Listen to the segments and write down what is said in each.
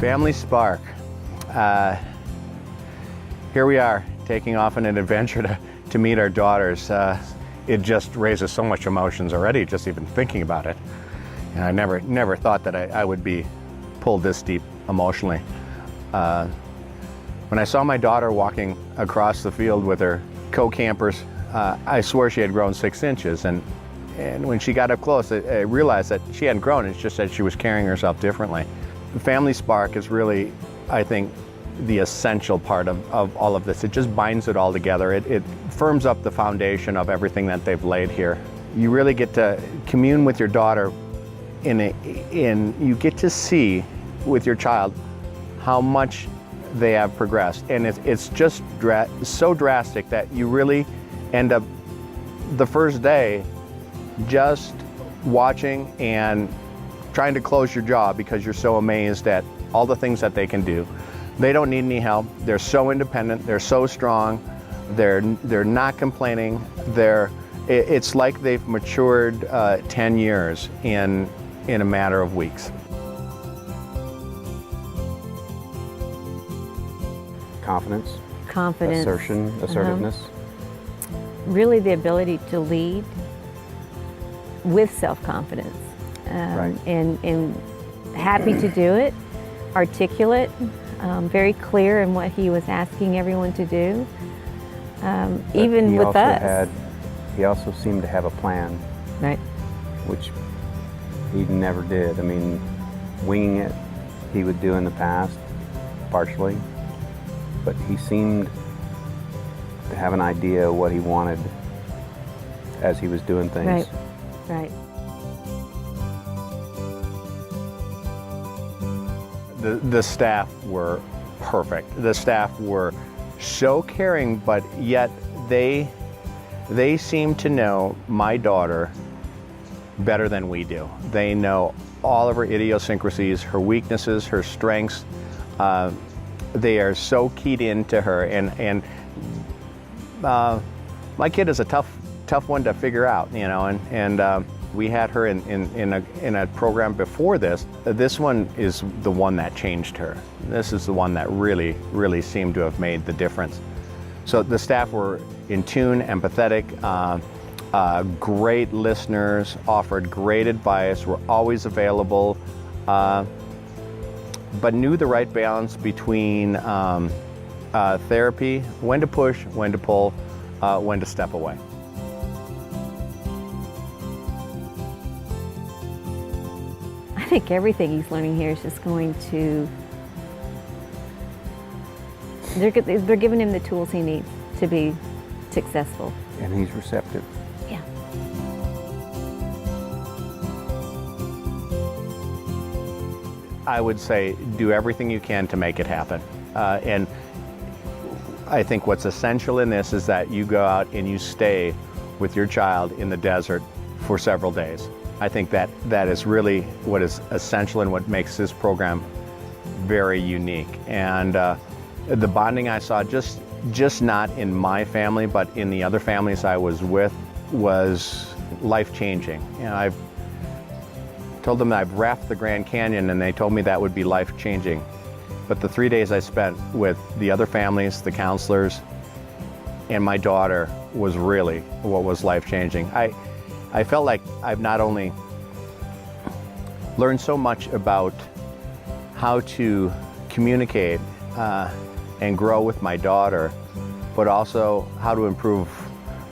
Family spark. Here we are, taking off on an adventure to meet our daughters. It just raises so much emotions already, just even thinking about it. And I never thought that I would be pulled this deep emotionally. When I saw my daughter walking across the field with her co-campers, I swore she had grown 6 inches. And when she got up close, I realized that she hadn't grown. It's just that she was carrying herself differently. The Family Spark is really, I think, the essential part of all of this. It just binds it all together. It firms up the foundation of everything that they've laid here. You really get to commune with your daughter you get to see with your child how much they have progressed. And it's just so drastic that you really end up the first day just watching and trying to close your jaw because you're so amazed at all the things that they can do. They don't need any help. They're so independent. They're so strong. They're not complaining. It's like they've matured 10 years in a matter of weeks. Confidence. Assertion, assertiveness. Really the ability to lead with self-confidence. Right. And happy to do it, articulate, very clear in what he was asking everyone to do, even with us. He also seemed to have a plan, right, which he never did. I mean, winging it, he would do in the past, partially, but he seemed to have an idea of what he wanted as he was doing things. Right. The staff were perfect. The staff were so caring, but yet they seem to know my daughter better than we do. They know all of her idiosyncrasies, her weaknesses, her strengths. They are so keyed into her, and my kid is a tough one to figure out, you know, and we had her in a program before this. This one is the one that changed her. This is the one that really seemed to have made the difference. So the staff were in tune, empathetic, great listeners, offered great advice, were always available, but knew the right balance between therapy, when to push, when to pull, when to step away. I think everything he's learning here is just going to, they're giving him the tools he needs to be successful. And he's receptive. Yeah. I would say do everything you can to make it happen. And I think what's essential in this is that you go out and you stay with your child in the desert for several days. I think that is really what is essential and what makes this program very unique. And the bonding I saw, just not in my family, but in the other families I was with, was life-changing. You know, I've told them that I've rafted the Grand Canyon, and they told me that would be life-changing. But the 3 days I spent with the other families, the counselors, and my daughter was really what was life-changing. I felt like I've not only learned so much about how to communicate and grow with my daughter, but also how to improve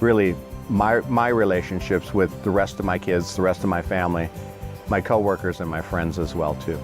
really my relationships with the rest of my kids, the rest of my family, my coworkers, and my friends as well too.